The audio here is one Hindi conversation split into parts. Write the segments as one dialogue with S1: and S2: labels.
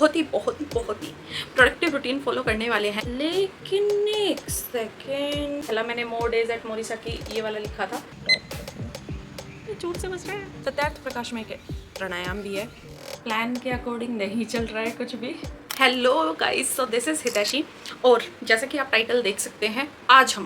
S1: बहुत ही प्रोडक्टिव रूटीन फॉलो करने वाले हैं। लेकिन एक सेकेंड, पहला मैंने मोर डेज एट मोरिसा की ये वाला लिखा था, झूठ से बच रहा है। सत्यार्थ प्रकाश में प्राणायाम भी है, प्लान के अकॉर्डिंग नहीं चल रहा है कुछ भी। Hello guys, so this is Hitaishi और जैसे कि आप टाइटल देख सकते हैं, आज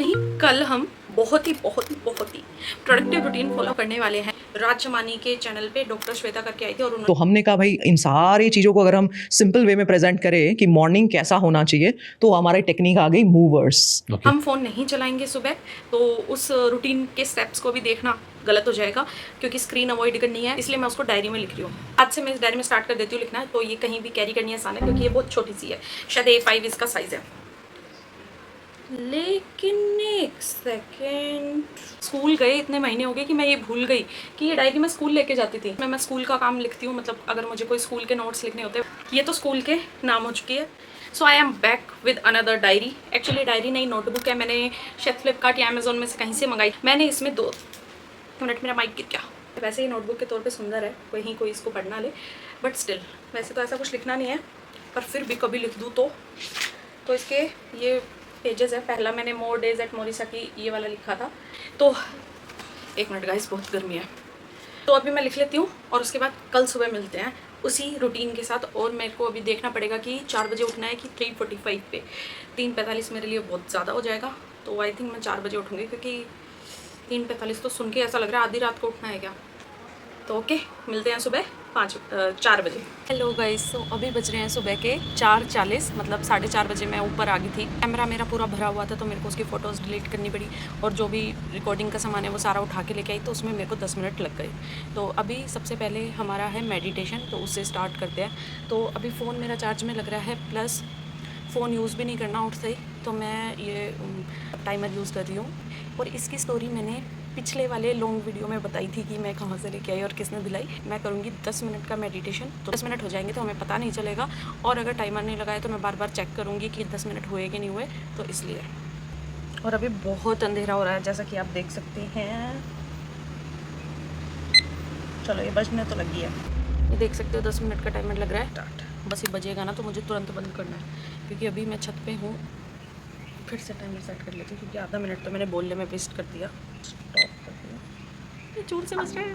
S1: नहीं कल हम बहुत ही प्रोडक्टिव रूटीन फॉलो करने वाले हैं। राजमानी के चैनल पे डॉक्टर श्वेता करके आई थी और
S2: तो हमने कहा भाई इन सारी चीज़ों को अगर हम सिंपल वे में प्रेजेंट करें कि मॉर्निंग कैसा होना चाहिए, तो हमारी टेक्निक आ गई मूवर्स।
S1: हम फ़ोन नहीं चलाएंगे सुबह, तो उस रूटीन के स्टेप्स को भी देखना गलत हो जाएगा क्योंकि स्क्रीन अवॉइड करनी है, इसलिए मैं उसको डायरी में लिख रही हूँ। आज से मैं इस डायरी में स्टार्ट कर देती हूँ लिखना, तो ये कहीं भी कैरी करनी आसान है क्योंकि ये बहुत छोटी सी है, शायद A5 इसका साइज़ है। लेकिन एक सेकेंड, स्कूल गए इतने महीने हो गए कि मैं ये भूल गई कि ये डायरी मैं स्कूल लेके जाती थी। मैं स्कूल का काम लिखती हूँ, मतलब अगर मुझे कोई स्कूल के नोट्स लिखने होते हैं। ये तो स्कूल के नाम हो चुकी है। So I am back with another diary. Actually diary नहीं, नोटबुक है। मैंने शायद फ्लिपकार्ट या अमेजोन में से कहीं से मंगाई। मैंने इसमें 2 मिनट, मेरा माइक गिर गया। वैसे ही नोटबुक के तौर पे सुंदर है, कहीं कोई इसको पढ़ना ले, बट स्टिल वैसे तो ऐसा कुछ लिखना नहीं है, पर फिर भी कभी लिख दूँ तो इसके ये पेजेस है। पहला मैंने मोर डेज एट मोरिसा की ये वाला लिखा था। तो एक मिनट गाइस, बहुत गर्मी है, तो अभी मैं लिख लेती हूँ और उसके बाद कल सुबह मिलते हैं उसी रूटीन के साथ। और मेरे को अभी देखना पड़ेगा कि 4 बजे उठना है कि 3:45 पे। 3:45 मेरे लिए बहुत ज़्यादा हो जाएगा, तो आई थिंक मैं 4 बजे उठूँगी क्योंकि 3:45 तो सुन के ऐसा लग रहा है आधी रात को उठना है क्या। तो ओके, मिलते हैं सुबह 4 बजे। हेलो गाइस, तो अभी बज रहे हैं सुबह के 4:40, मतलब 4:30 बजे मैं ऊपर आ गई थी। कैमरा मेरा पूरा भरा हुआ था तो मेरे को उसकी फ़ोटोज़ डिलीट करनी पड़ी और जो भी रिकॉर्डिंग का सामान है वो सारा उठा के लेके आई, तो उसमें मेरे को 10 मिनट लग गए। तो अभी सबसे पहले हमारा है मेडिटेशन, तो उससे स्टार्ट करते हैं। तो अभी फ़ोन मेरा चार्ज में लग रहा है, प्लस फ़ोन यूज़ भी नहीं करना उठते ही, तो मैं ये टाइमर यूज़ कर रही हूँ। और इसकी स्टोरी मैंने पिछले वाले लॉन्ग वीडियो में बताई थी कि मैं कहाँ से लेके आई और किसने दिलाई। मैं करूँगी 10 मिनट का मेडिटेशन, तो 10 मिनट हो जाएंगे तो हमें पता नहीं चलेगा, और अगर टाइमर नहीं लगाए तो मैं बार बार चेक करूँगी कि 10 मिनट हुए कि नहीं हुए, तो इसलिए। और अभी बहुत अंधेरा हो रहा है जैसा कि आप देख सकते हैं। चलो ये बजने तो लगी है, ये देख सकते हो 10 मिनट का टाइमर लग रहा है स्टार्ट। बस ये बजेगा ना तो मुझे तुरंत बंद करना है क्योंकि अभी मैं छत पे हूँ। फिर से टाइमर सेट कर लेती हूँ क्योंकि आधा मिनट तो मैंने बोलने में वेस्ट कर दिया। स्टॉप कर दिया, ये चूर से बच रहा है।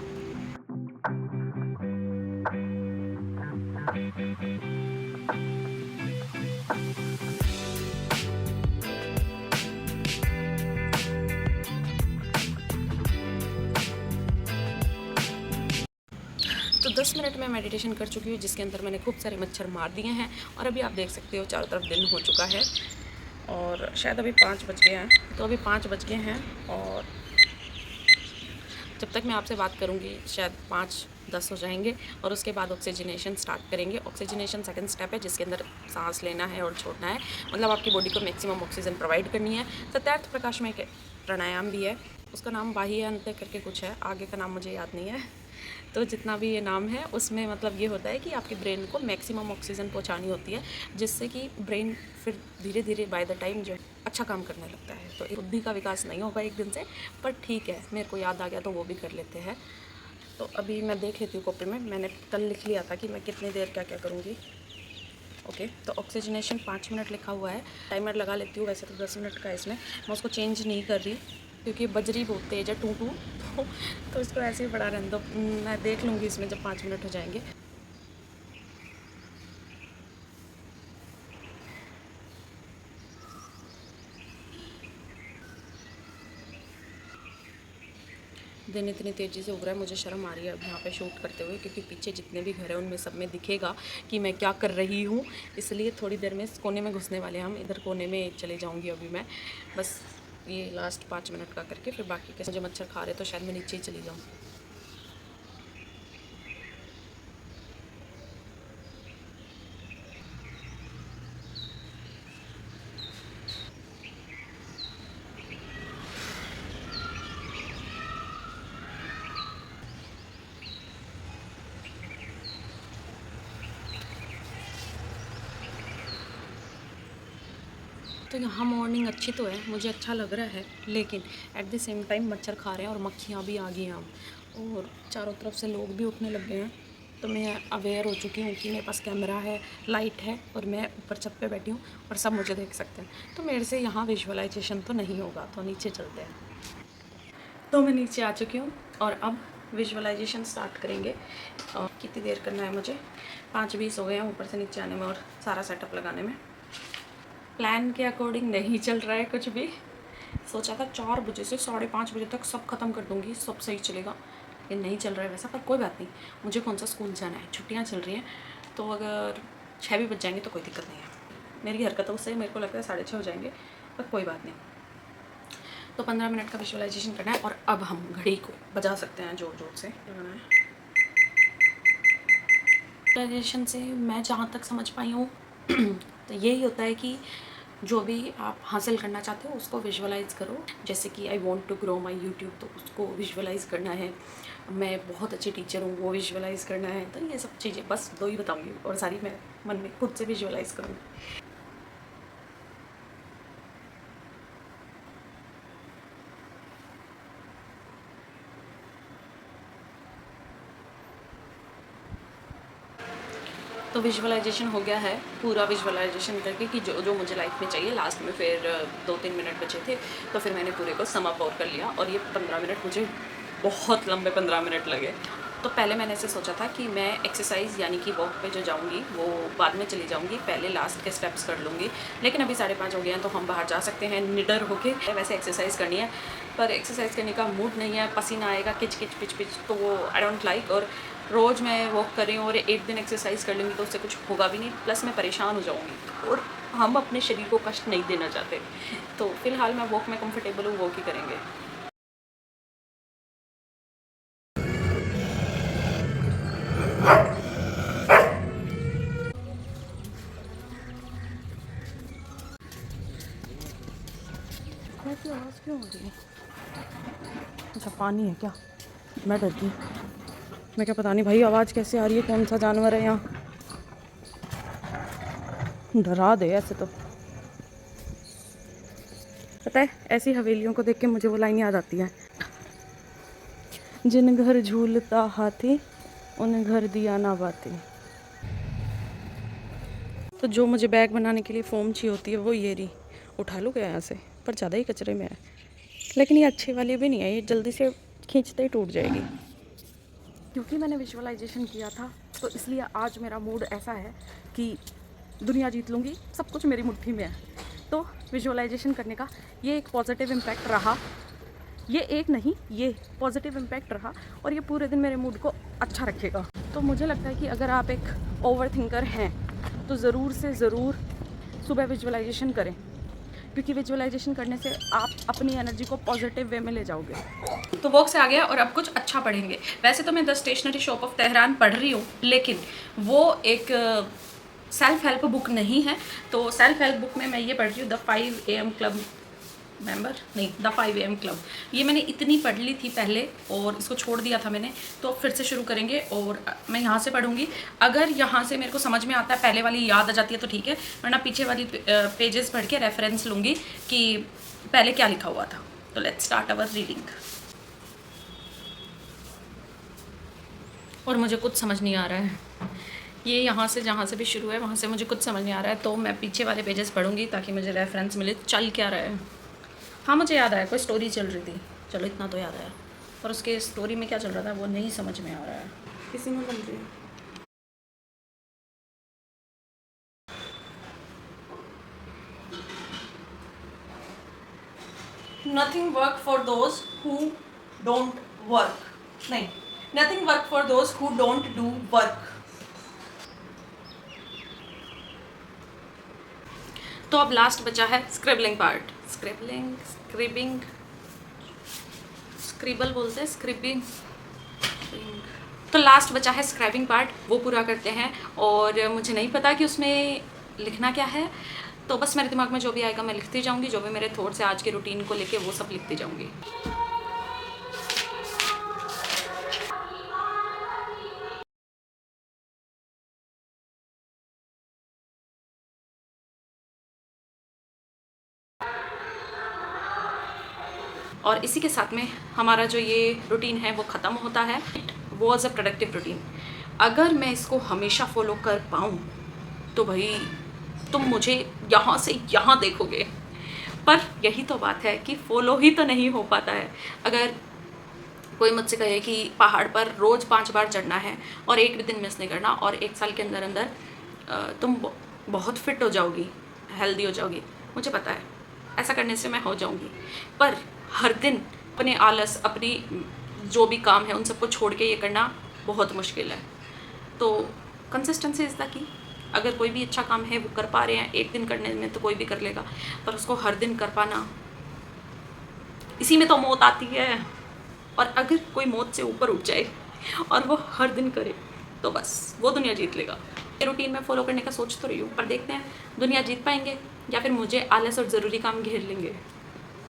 S1: तो 10 मिनट में मेडिटेशन कर चुकी हूँ जिसके अंदर मैंने खूब सारे मच्छर मार दिए हैं, और अभी आप देख सकते हो चारों तरफ दिन हो चुका है और शायद अभी 5 बज गए हैं। तो अभी 5 बज गए हैं और जब तक मैं आपसे बात करूँगी शायद 5:10 हो जाएंगे, और उसके बाद ऑक्सीजनेशन स्टार्ट करेंगे। ऑक्सीजनेशन सेकंड स्टेप है जिसके अंदर सांस लेना है और छोड़ना है, मतलब आपकी बॉडी को मैक्सिमम ऑक्सीजन प्रोवाइड करनी है। सत्यार्थ प्रकाश में एक प्राणायाम भी है, उसका नाम बाह्य अंत करके कुछ है, आगे का नाम मुझे याद नहीं है। तो जितना भी ये नाम है उसमें मतलब ये होता है कि आपके ब्रेन को मैक्सिमम ऑक्सीजन पहुंचानी होती है, जिससे कि ब्रेन फिर धीरे धीरे बाय द टाइम जो अच्छा काम करने लगता है। तो बुद्धि का विकास नहीं होगा एक दिन से, पर ठीक है, मेरे को याद आ गया तो वो भी कर लेते हैं। तो अभी मैं देख लेती हूँ कॉपी में, मैंने कल लिख लिया था कि मैं कितनी देर क्या क्या करूँगी। ओके, तो ऑक्सीजनेशन 5 मिनट लिखा हुआ है, टाइमर लगा लेती हूँ। वैसे तो 10 मिनट का है इसमें, मैं उसको चेंज नहीं कर रही क्योंकि बजरी बहुत तेज़ है, टू तो इसको ऐसे ही पड़ा रहने दो। मैं देख लूँगी इसमें जब 5 मिनट हो जाएंगे। दिन इतनी तेज़ी से उग रहा है, मुझे शर्म आ रही है अब यहाँ पे शूट करते हुए, क्योंकि पीछे जितने भी घर हैं उनमें सब में दिखेगा कि मैं क्या कर रही हूँ। इसलिए थोड़ी देर में इस कोने में घुसने वाले हैं हम, इधर कोने में चले जाऊँगी अभी मैं। बस ये लास्ट 5 मिनट का करके फिर बाकी के, मुझे मच्छर खा रहे तो शायद मैं नीचे ही चली जाऊँ। तो यहाँ मॉर्निंग अच्छी तो है, मुझे अच्छा लग रहा है, लेकिन एट द सेम टाइम मच्छर खा रहे हैं और मक्खियाँ भी आ गई हैं, और चारों तरफ से लोग भी उठने लग गए हैं। तो मैं अवेयर हो चुकी हूँ कि मेरे पास कैमरा है, लाइट है और मैं ऊपर छत पे बैठी हूँ और सब मुझे देख सकते हैं, तो मेरे से यहाँ विजुअलाइजेशन तो नहीं होगा। तो नीचे चलते हैं। तो मैं नीचे आ चुकी हूँ और अब विजुअलाइजेशन स्टार्ट करेंगे। और कितनी देर करना है मुझे, 5:20 हो गए हैं ऊपर से नीचे आने में और सारा सेटअप लगाने में। प्लान के अकॉर्डिंग नहीं चल रहा है कुछ भी। सोचा था 4 बजे से 5:30 बजे तक सब खत्म कर दूँगी, सब सही चलेगा, लेकिन नहीं चल रहा है वैसा। पर कोई बात नहीं, मुझे कौन सा स्कूल जाना है, छुट्टियाँ चल रही हैं, तो अगर 6 भी बज जाएंगे तो कोई दिक्कत नहीं है। मेरी हरकतों से मेरे को लगता है 6:30 हो जाएंगे, पर कोई बात नहीं। तो 15 मिनट का विजुअलाइजेशन करना है और अब हम घड़ी को बजा सकते हैं, ज़ोर ज़ोर से लगाना है। विजुअलाइजेशन से मैं जहाँ तक समझ पाई हूँ तो यही होता है कि जो भी आप हासिल करना चाहते हो उसको विजुअलाइज करो। जैसे कि I want to grow my YouTube, तो उसको विजुअलाइज करना है। मैं बहुत अच्छी टीचर हूँ, वो विजुअलाइज करना है। तो ये सब चीज़ें बस 2 ही बताऊँगी और सारी मैं मन में खुद से विजुअलाइज करूँगी। तो विजुअलाइजेशन हो गया है, पूरा विजुअलाइजेशन करके कि जो जो मुझे लाइफ में चाहिए। लास्ट में फिर 2-3 मिनट बचे थे, तो फिर मैंने पूरे को सम अप और कर लिया और ये 15 मिनट मुझे बहुत लंबे 15 मिनट लगे। तो पहले मैंने ऐसे सोचा था कि मैं एक्सरसाइज यानी कि वॉक पे जो जाऊंगी वो बाद में चली जाऊंगी, पहले लास्ट के स्टेप्स कर लूँगी। लेकिन अभी 5:30 हो गए हैं तो हम बाहर जा सकते हैं निडर होके। वैसे एक्सरसाइज करनी है पर एक्सरसाइज करने का मूड नहीं है, पसीना आएगा किच किच पिच पिच, तो वो आई डोंट लाइक। और रोज़ मैं वॉक कर रही हूँ और एक दिन एक्सरसाइज कर लूँगी तो उससे कुछ होगा भी नहीं, प्लस मैं परेशान हो जाऊँगी और हम अपने शरीर को कष्ट नहीं देना चाहते। तो फिलहाल मैं वॉक में कंफर्टेबल हूँ, वॉक ही करेंगे। ऐसी आवाज़ क्यों हो रही है? अच्छा पानी है क्या? मैं डरती हूँ। मैं क्या पता नहीं भाई आवाज़ कैसे आ रही है, कौन सा जानवर है यहाँ, डरा दे ऐसे तो। पता है ऐसी हवेलियों को देख के मुझे वो लाइन याद आती है, जिन घर झूलता हाथी उन घर दिया ना बाती। तो जो मुझे बैग बनाने के लिए फोम चाहिए होती है वो ये रही, उठा लूँ क्या यहाँ से, पर ज़्यादा ही कचरे में है। लेकिन ये अच्छी वाली भी नहीं है, ये जल्दी से खींचते ही टूट जाएगी। क्योंकि मैंने विजुअलाइजेशन किया था तो इसलिए आज मेरा मूड ऐसा है कि दुनिया जीत लूँगी, सब कुछ मेरी मुट्ठी में है। तो विजुअलाइजेशन करने का ये एक पॉजिटिव इम्पैक्ट रहा, ये एक नहीं ये पॉजिटिव इम्पैक्ट रहा और ये पूरे दिन मेरे मूड को अच्छा रखेगा। तो मुझे लगता है कि अगर आप एक ओवर थिंकर हैं तो ज़रूर से ज़रूर सुबह विजुअलाइजेशन करें, क्योंकि विजुअलाइजेशन करने से आप अपनी एनर्जी को पॉजिटिव वे में ले जाओगे। तो वॉक से आ गया और अब कुछ अच्छा पढ़ेंगे। वैसे तो मैं the stationery shop of Tehran पढ़ रही हूँ, लेकिन वो एक सेल्फ हेल्प बुक नहीं है। तो सेल्फ हेल्प बुक में मैं ये पढ़ रही हूँ द 5 AM क्लब मेंबर, नहीं द 5 AM क्लब। ये मैंने इतनी पढ़ ली थी पहले और इसको छोड़ दिया था मैंने, तो फिर से शुरू करेंगे और मैं यहाँ से पढ़ूंगी। अगर यहाँ से मेरे को समझ में आता है, पहले वाली याद आ जाती है तो ठीक है, वरना पीछे वाली पेजेस पढ़ के रेफरेंस लूँगी कि पहले क्या लिखा हुआ था। तो लेट्स स्टार्ट अवर रीडिंग। और मुझे कुछ समझ नहीं आ रहा है, ये यहाँ से जहाँ से भी शुरू है वहाँ से मुझे कुछ समझ नहीं आ रहा है, तो मैं पीछे वाले पेजेस पढ़ूंगी ताकि मुझे रेफरेंस मिले चल क्या रहा है। हाँ मुझे याद आया, कोई स्टोरी चल रही थी, चलो इतना तो याद आया, पर उसके स्टोरी में क्या चल रहा था वो नहीं समझ में आ रहा है। किसी में बन रही है nothing work for those who don't work, नहीं nothing work for those who don't do work. तो अब लास्ट बचा है स्क्रिबलिंग पार्ट, स्क्रिबिंग स्क्रिबल बोलते हैं, स्क्रिबिंग। तो लास्ट बचा है स्क्राइबिंग पार्ट, वो पूरा करते हैं। और मुझे नहीं पता कि उसमें लिखना क्या है, तो बस मेरे दिमाग में जो भी आएगा मैं लिखती जाऊंगी, जो भी मेरे थॉट्स है आज के रूटीन को लेके वो सब लिखती जाऊंगी। और इसी के साथ में हमारा जो ये रूटीन है वो ख़त्म होता है। It was a productive routine. अगर मैं इसको हमेशा फॉलो कर पाऊँ तो भाई तुम मुझे यहाँ से यहाँ देखोगे। पर यही तो बात है कि फॉलो ही तो नहीं हो पाता है। अगर कोई मुझसे कहे कि पहाड़ पर रोज़ 5 बार चढ़ना है और एक भी दिन मिस नहीं करना और 1 साल के अंदर अंदर तुम बहुत फिट हो जाओगी, हेल्दी हो जाओगी, मुझे पता है ऐसा करने से मैं हो जाऊंगी। पर हर दिन अपने आलस, अपनी जो भी काम है उन सबको छोड़ के ये करना बहुत मुश्किल है। तो कंसिस्टेंसी इज़ द की। अगर कोई भी अच्छा काम है वो कर पा रहे हैं एक दिन करने में तो कोई भी कर लेगा, पर उसको हर दिन कर पाना, इसी में तो मौत आती है। और अगर कोई मौत से ऊपर उठ जाए और वो हर दिन करे तो बस वो दुनिया जीत लेगा। ये रूटीन में फॉलो करने का सोच तो रही हूँ, पर देखते हैं दुनिया जीत पाएंगे या फिर मुझे आलस और ज़रूरी काम घेर लेंगे।